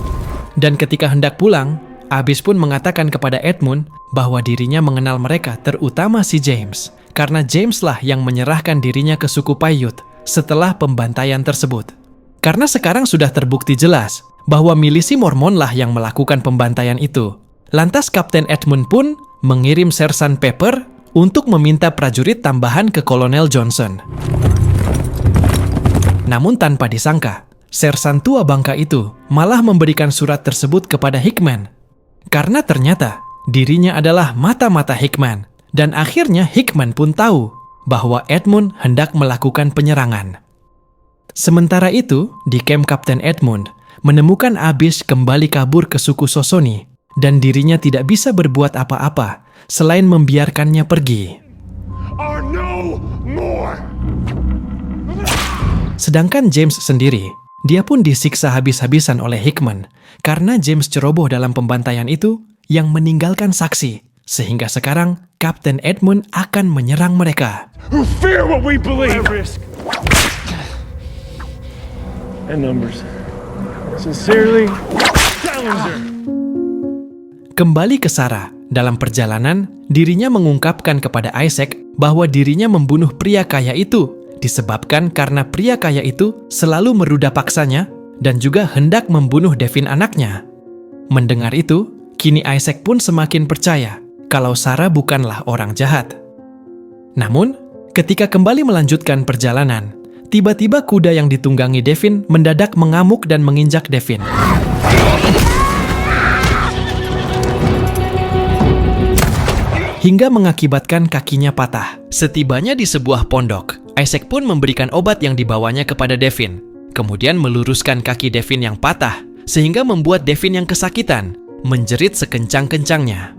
Dan ketika hendak pulang, Abyss pun mengatakan kepada Edmund bahwa dirinya mengenal mereka, terutama si James, karena James lah yang menyerahkan dirinya ke suku Paiute setelah pembantaian tersebut. Karena sekarang sudah terbukti jelas bahwa milisi Mormon lah yang melakukan pembantaian itu. Lantas Kapten Edmund pun mengirim Sersan Pepper untuk meminta prajurit tambahan ke Kolonel Johnson. Namun tanpa disangka, Sersan tua bangka itu malah memberikan surat tersebut kepada Hickman. Karena ternyata dirinya adalah mata-mata Hickman, dan akhirnya Hickman pun tahu bahwa Edmund hendak melakukan penyerangan. Sementara itu, di camp Kapten Edmund menemukan Abyss kembali kabur ke suku Shoshone, dan dirinya tidak bisa berbuat apa-apa selain membiarkannya pergi. Are no more. Sedangkan James sendiri, dia pun disiksa habis-habisan oleh Hickman karena James ceroboh dalam pembantaian itu yang meninggalkan saksi, sehingga sekarang Kapten Edmund akan menyerang mereka. Who fear what we believe. And numbers. Sincerely, Challenger. Kembali ke Sarah, dalam perjalanan, dirinya mengungkapkan kepada Isaac bahwa dirinya membunuh pria kaya itu disebabkan karena pria kaya itu selalu meruda paksanya dan juga hendak membunuh Devin anaknya. Mendengar itu, kini Isaac pun semakin percaya kalau Sarah bukanlah orang jahat. Namun, ketika kembali melanjutkan perjalanan, tiba-tiba kuda yang ditunggangi Devin mendadak mengamuk dan menginjak Devin. Hingga mengakibatkan kakinya patah. Setibanya di sebuah pondok, Isaac pun memberikan obat yang dibawanya kepada Devin. Kemudian meluruskan kaki Devin yang patah, sehingga membuat Devin yang kesakitan menjerit sekencang-kencangnya.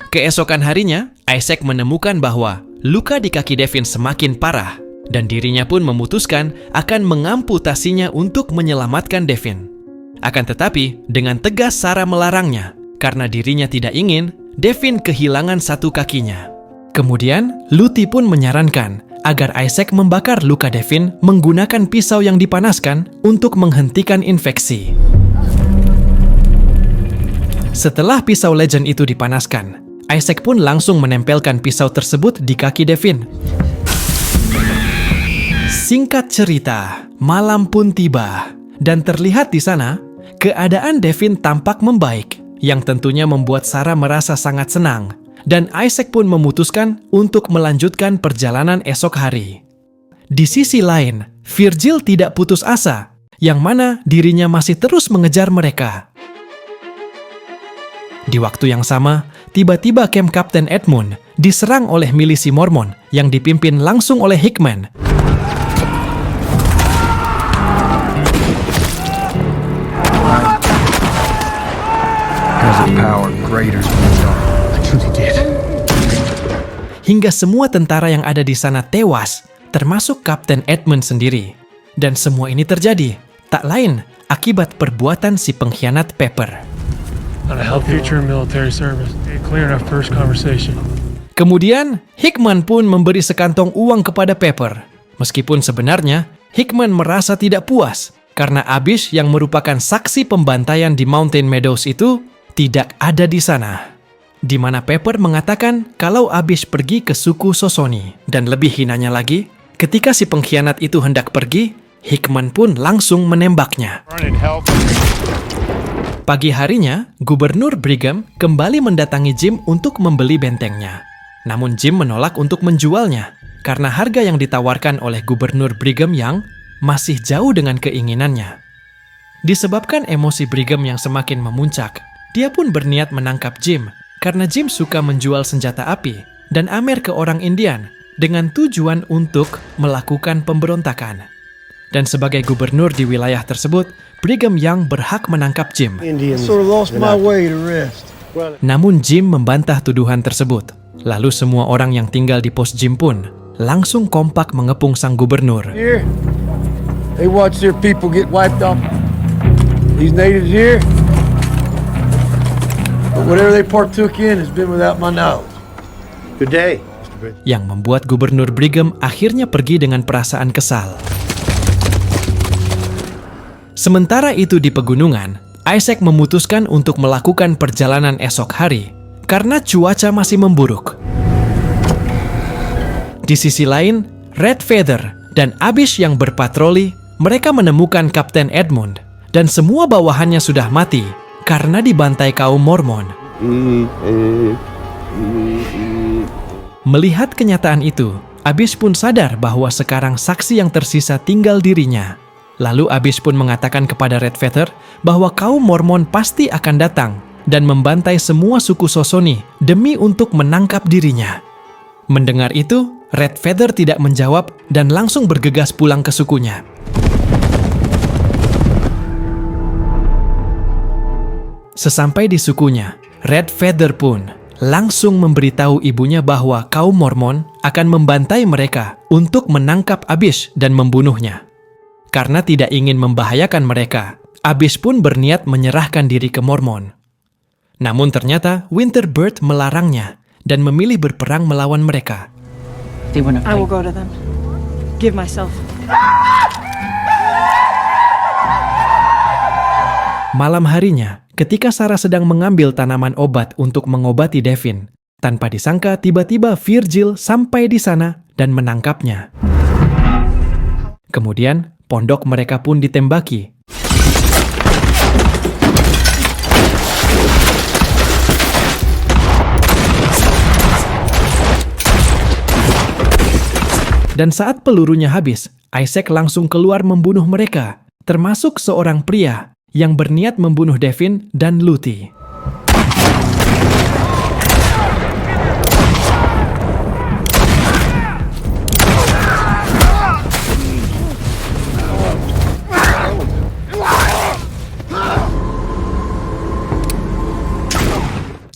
Keesokan harinya, Isaac menemukan bahwa luka di kaki Devin semakin parah, dan dirinya pun memutuskan akan mengamputasinya untuk menyelamatkan Devin. Akan tetapi, dengan tegas Sarah melarangnya, karena dirinya tidak ingin Devin kehilangan satu kakinya. Kemudian, Luti pun menyarankan agar Isaac membakar luka Devin menggunakan pisau yang dipanaskan untuk menghentikan infeksi. Setelah pisau legend itu dipanaskan, Isaac pun langsung menempelkan pisau tersebut di kaki Devin. Singkat cerita, malam pun tiba, dan terlihat di sana, keadaan Devin tampak membaik, yang tentunya membuat Sarah merasa sangat senang, dan Isaac pun memutuskan untuk melanjutkan perjalanan esok hari. Di sisi lain, Virgil tidak putus asa, yang mana dirinya masih terus mengejar mereka. Di waktu yang sama, tiba-tiba kamp Kapten Edmund diserang oleh milisi Mormon yang dipimpin langsung oleh Hickman. Power greater than we are. I truly did. Hingga semua tentara yang ada di sana tewas, termasuk Kapten Edmund sendiri. Dan semua ini terjadi, tak lain akibat perbuatan si pengkhianat Pepper. On a health future in military service. Clear enough first conversation. Kemudian, Hickman pun memberi sekantong uang kepada Pepper. Meskipun sebenarnya, Hickman merasa tidak puas karena Abish yang merupakan saksi pembantaian di Mountain Meadows itu tidak ada di sana. Di mana Pepper mengatakan kalau Abish pergi ke suku Sosoni. Dan lebih hinanya lagi, ketika si pengkhianat itu hendak pergi, Hickman pun langsung menembaknya. Pagi harinya, Gubernur Brigham kembali mendatangi Jim untuk membeli bentengnya. Namun Jim menolak untuk menjualnya karena harga yang ditawarkan oleh Gubernur Brigham yang masih jauh dengan keinginannya. Disebabkan emosi Brigham yang semakin memuncak, dia pun berniat menangkap Jim karena Jim suka menjual senjata api dan amer ke orang Indian dengan tujuan untuk melakukan pemberontakan. Dan sebagai gubernur di wilayah tersebut, Brigham Young berhak menangkap Jim. Sort of lost my way to rest. Namun Jim membantah tuduhan tersebut. Lalu semua orang yang tinggal di pos Jim pun langsung kompak mengepung sang gubernur. Here, they watch their people get wiped off. These natives here, but whatever they partook in has been without my knowledge. Good day, Mr. Brigham. Yang membuat Gubernur Brigham akhirnya pergi dengan perasaan kesal. Sementara itu di pegunungan, Isaac memutuskan untuk melakukan perjalanan esok hari karena cuaca masih memburuk. Di sisi lain, Red Feather dan Abish yang berpatroli, mereka menemukan Kapten Edmund dan semua bawahannya sudah mati karena dibantai kaum Mormon. Melihat kenyataan itu, Abish pun sadar bahwa sekarang saksi yang tersisa tinggal dirinya. Lalu Abish pun mengatakan kepada Red Feather bahwa kaum Mormon pasti akan datang dan membantai semua suku Sosoni demi untuk menangkap dirinya. Mendengar itu, Red Feather tidak menjawab dan langsung bergegas pulang ke sukunya. Sesampai di sukunya, Red Feather pun langsung memberitahu ibunya bahwa kaum Mormon akan membantai mereka untuk menangkap Abish dan membunuhnya. Karena tidak ingin membahayakan mereka, Abish pun berniat menyerahkan diri ke Mormon. Namun ternyata Winterbird melarangnya dan memilih berperang melawan mereka. I will go to them. Give myself. Malam harinya, ketika Sarah sedang mengambil tanaman obat untuk mengobati Devin, tanpa disangka tiba-tiba Virgil sampai di sana dan menangkapnya. Kemudian, pondok mereka pun ditembaki. Dan saat pelurunya habis, Isaac langsung keluar membunuh mereka, termasuk seorang pria yang berniat membunuh Devin dan Luthi.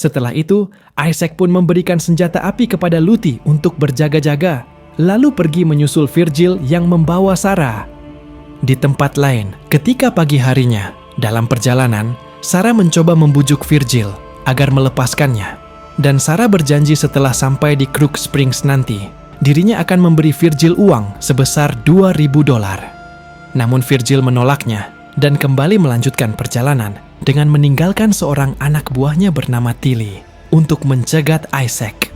Setelah itu, Isaac pun memberikan senjata api kepada Luthi untuk berjaga-jaga, lalu pergi menyusul Virgil yang membawa Sarah. Di tempat lain, ketika pagi harinya, dalam perjalanan, Sarah mencoba membujuk Virgil agar melepaskannya. Dan Sarah berjanji setelah sampai di Crook Springs nanti, dirinya akan memberi Virgil uang sebesar $2,000. Namun Virgil menolaknya dan kembali melanjutkan perjalanan dengan meninggalkan seorang anak buahnya bernama Tilly untuk mencegat Isaac.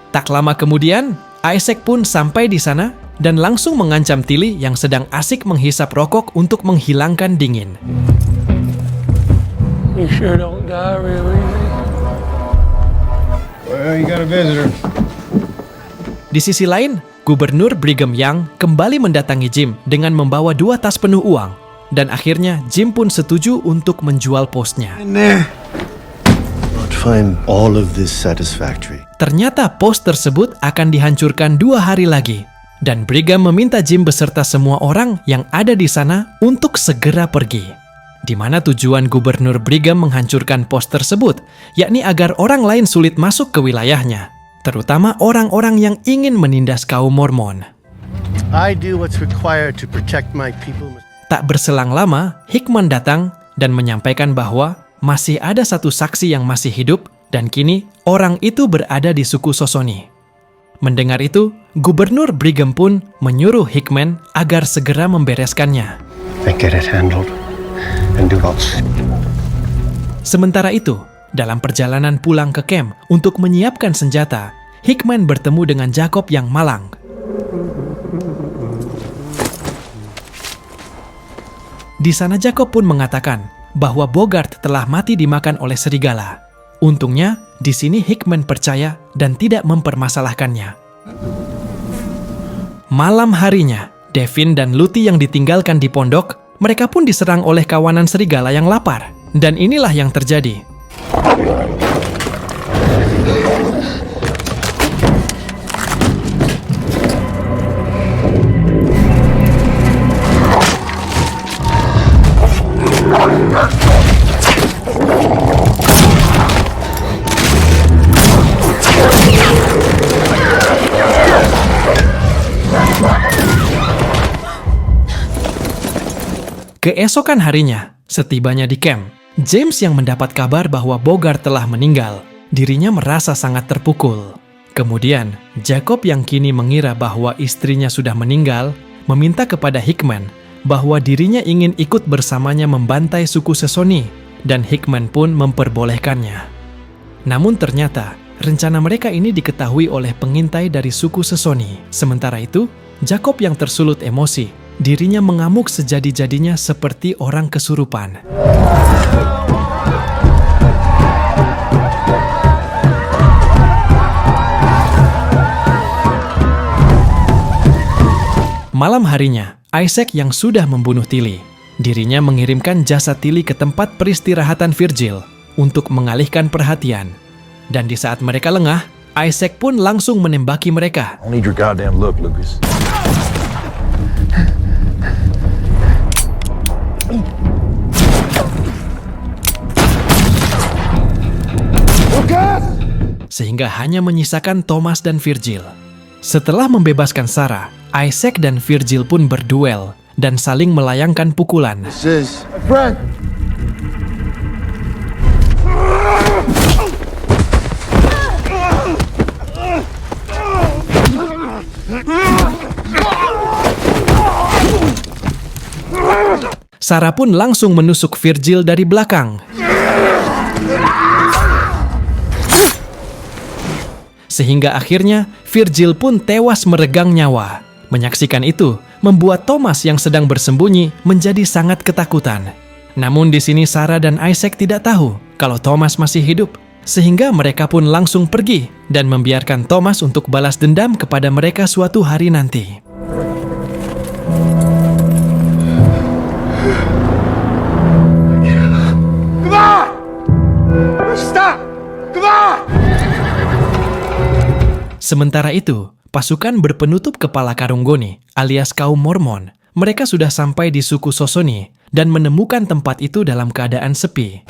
Tak lama kemudian, Isaac pun sampai di sana dan langsung mengancam Tilly yang sedang asik menghisap rokok untuk menghilangkan dingin. You sure don't die, really? Well, you got a visitor. Di sisi lain, Gubernur Brigham Young kembali mendatangi Jim dengan membawa 2 tas penuh uang. Dan akhirnya Jim pun setuju untuk menjual posnya. In there. Don't find all of this satisfactory. Ternyata pos tersebut akan dihancurkan 2 hari lagi. Dan Brigham meminta Jim beserta semua orang yang ada di sana untuk segera pergi. Di mana tujuan Gubernur Brigham menghancurkan pos tersebut, yakni agar orang lain sulit masuk ke wilayahnya, terutama orang-orang yang ingin menindas kaum Mormon. I do what's required to protect my people. Tak berselang lama, Hickman datang dan menyampaikan bahwa masih ada satu saksi yang masih hidup dan kini orang itu berada di suku Sosoni. Mendengar itu, Gubernur Brigham pun menyuruh Hickman agar segera membereskannya. And get it handled. And do not. Sementara itu, dalam perjalanan pulang ke camp untuk menyiapkan senjata, Hickman bertemu dengan Jacob yang malang. Di sana Jacob pun mengatakan bahwa Bogart telah mati dimakan oleh serigala. Untungnya, di sini Hickman percaya dan tidak mempermasalahkannya. Malam harinya, Devin dan Luty yang ditinggalkan di pondok, mereka pun diserang oleh kawanan serigala yang lapar. Dan inilah yang terjadi. Keesokan harinya, setibanya di camp, James yang mendapat kabar bahwa Bogart telah meninggal, dirinya merasa sangat terpukul. Kemudian, Jacob yang kini mengira bahwa istrinya sudah meninggal, meminta kepada Hickman bahwa dirinya ingin ikut bersamanya membantai suku Sesoni, dan Hickman pun memperbolehkannya. Namun ternyata, rencana mereka ini diketahui oleh pengintai dari suku Sesoni. Sementara itu, Jacob yang tersulut emosi, dirinya mengamuk sejadi-jadinya seperti orang kesurupan. Malam harinya, Isaac yang sudah membunuh Tilly, dirinya mengirimkan jasad Tilly ke tempat peristirahatan Virgil untuk mengalihkan perhatian. Dan di saat mereka lengah, Isaac pun langsung menembaki mereka. I don't need your goddamn look, Lucas. Sehingga hanya menyisakan Thomas dan Virgil. Setelah membebaskan Sarah, Isaac dan Virgil pun berduel dan saling melayangkan pukulan. This is my friend. Sarah pun langsung menusuk Virgil dari belakang. Sehingga akhirnya Virgil pun tewas meregang nyawa. Menyaksikan itu membuat Thomas yang sedang bersembunyi menjadi sangat ketakutan. Namun di sini Sarah dan Isaac tidak tahu kalau Thomas masih hidup, sehingga mereka pun langsung pergi dan membiarkan Thomas untuk balas dendam kepada mereka suatu hari nanti. Come on! Stop! Come on! Sementara itu, pasukan berpenutup kepala Karunggoni alias kaum Mormon, mereka sudah sampai di suku Sosoni dan menemukan tempat itu dalam keadaan sepi.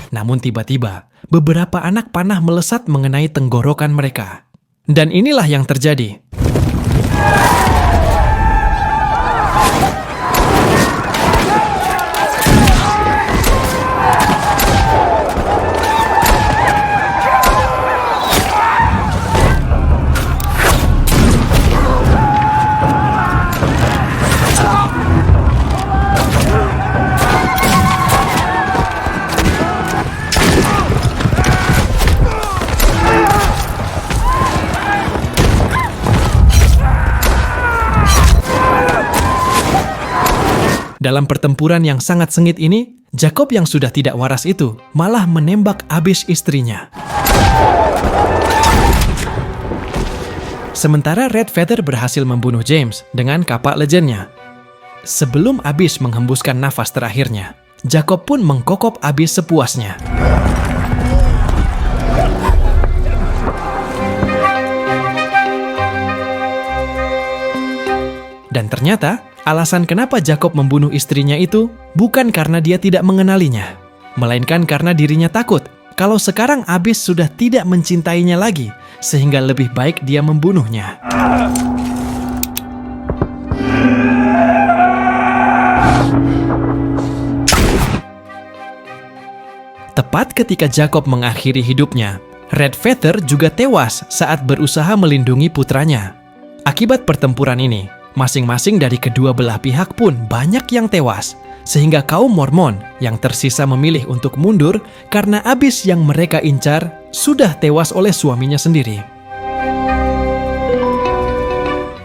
Namun tiba-tiba, beberapa anak panah melesat mengenai tenggorokan mereka. Dan inilah yang terjadi. dalam pertempuran yang sangat sengit ini, Jacob yang sudah tidak waras itu malah menembak habis istrinya. Sementara Red Feather berhasil membunuh James dengan kapak lejennya. Sebelum Abyss menghembuskan nafas terakhirnya, Jacob pun mengkokop Abyss sepuasnya. Dan ternyata, alasan kenapa Jacob membunuh istrinya itu bukan karena dia tidak mengenalinya, melainkan karena dirinya takut kalau sekarang Abyss sudah tidak mencintainya lagi, sehingga lebih baik dia membunuhnya. Tepat ketika Jacob mengakhiri hidupnya, Red Feather juga tewas saat berusaha melindungi putranya. Akibat pertempuran ini, masing-masing dari kedua belah pihak pun banyak yang tewas, sehingga kaum Mormon yang tersisa memilih untuk mundur karena Abyss yang mereka incar sudah tewas oleh suaminya sendiri.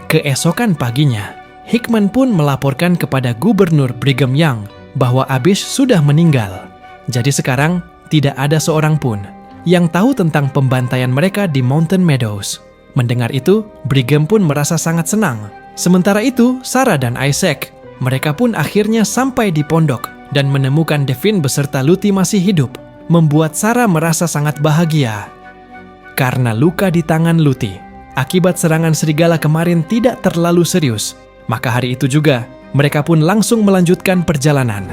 Keesokan paginya, Hickman pun melaporkan kepada Gubernur Brigham Young bahwa Abyss sudah meninggal. Jadi sekarang tidak ada seorang pun yang tahu tentang pembantaian mereka di Mountain Meadows. Mendengar itu, Brigham pun merasa sangat senang. Sementara itu, Sarah dan Isaac, mereka pun akhirnya sampai di pondok dan menemukan Devin beserta Luti masih hidup, membuat Sarah merasa sangat bahagia. Karena luka di tangan Luti akibat serangan serigala kemarin tidak terlalu serius, maka hari itu juga mereka pun langsung melanjutkan perjalanan.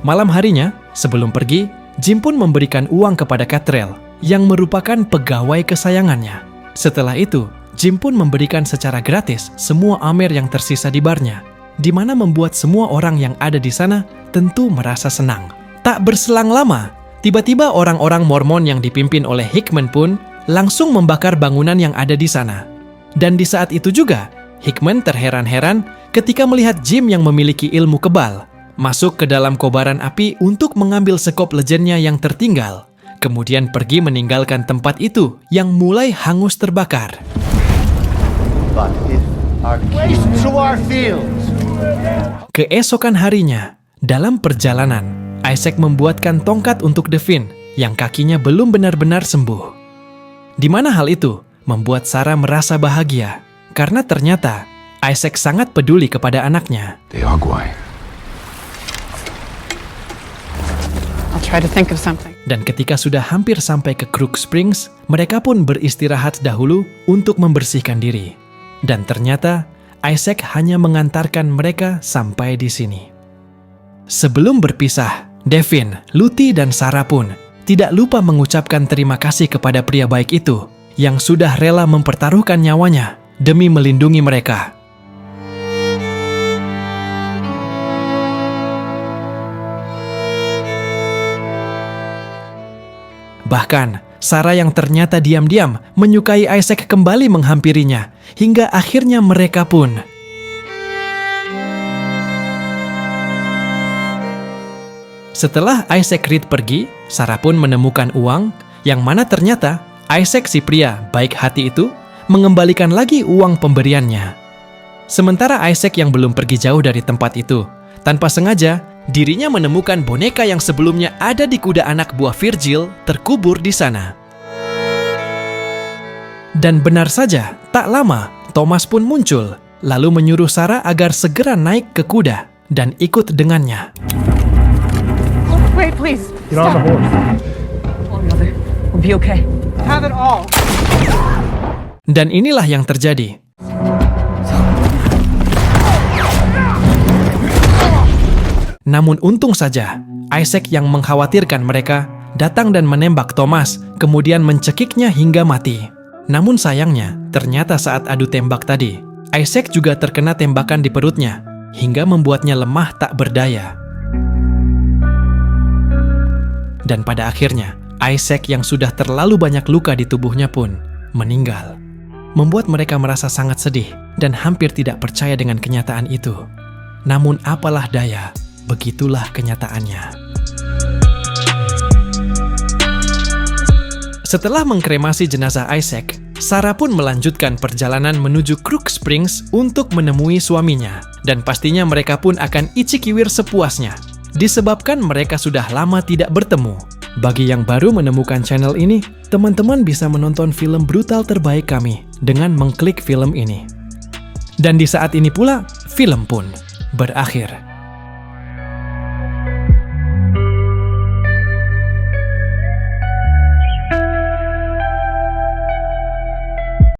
Malam harinya, sebelum pergi, Jim pun memberikan uang kepada Catrell yang merupakan pegawai kesayangannya. Setelah itu, Jim pun memberikan secara gratis semua amer yang tersisa di barnya, di mana membuat semua orang yang ada di sana tentu merasa senang. Tak berselang lama, tiba-tiba orang-orang Mormon yang dipimpin oleh Hickman pun langsung membakar bangunan yang ada di sana. Dan di saat itu juga, Hickman terheran-heran ketika melihat Jim yang memiliki ilmu kebal masuk ke dalam kobaran api untuk mengambil sekop lejennya yang tertinggal, kemudian pergi meninggalkan tempat itu yang mulai hangus terbakar. Keesokan harinya, dalam perjalanan, Isaac membuatkan tongkat untuk Devin yang kakinya belum benar-benar sembuh. Di mana hal itu membuat Sarah merasa bahagia, karena ternyata Isaac sangat peduli kepada anaknya. I'll try to think of something. Dan ketika sudah hampir sampai ke Crook Springs, mereka pun beristirahat dahulu untuk membersihkan diri. Dan ternyata, Isaac hanya mengantarkan mereka sampai di sini. Sebelum berpisah, Devin, Luti, dan Sarah pun tidak lupa mengucapkan terima kasih kepada pria baik itu yang sudah rela mempertaruhkan nyawanya demi melindungi mereka. Bahkan, Sarah yang ternyata diam-diam menyukai Isaac kembali menghampirinya, hingga akhirnya mereka pun setelah Isaac Reed pergi, Sarah pun menemukan uang, yang mana ternyata Isaac si pria baik hati itu mengembalikan lagi uang pemberiannya. Sementara Isaac yang belum pergi jauh dari tempat itu, tanpa sengaja, dirinya menemukan boneka yang sebelumnya ada di kuda anak buah Virgil terkubur di sana. Dan benar saja, tak lama, Thomas pun muncul, lalu menyuruh Sarah agar segera naik ke kuda dan ikut dengannya. Wait, please. Get on the horse. Oh, mother. We'll be okay. Have it all. Dan inilah yang terjadi. Namun untung saja, Isaac yang mengkhawatirkan mereka datang dan menembak Thomas, kemudian mencekiknya hingga mati. Namun sayangnya, ternyata saat adu tembak tadi, Isaac juga terkena tembakan di perutnya, hingga membuatnya lemah tak berdaya. Dan pada akhirnya, Isaac yang sudah terlalu banyak luka di tubuhnya pun meninggal. Membuat mereka merasa sangat sedih dan hampir tidak percaya dengan kenyataan itu. Namun apalah daya, begitulah kenyataannya. Setelah mengkremasi jenazah Isaac, Sarah pun melanjutkan perjalanan menuju Crook Springs untuk menemui suaminya. Dan pastinya mereka pun akan icikiwir sepuasnya, disebabkan mereka sudah lama tidak bertemu. Bagi yang baru menemukan channel ini, teman-teman bisa menonton film brutal terbaik kami dengan mengklik film ini. Dan di saat ini pula, film pun berakhir.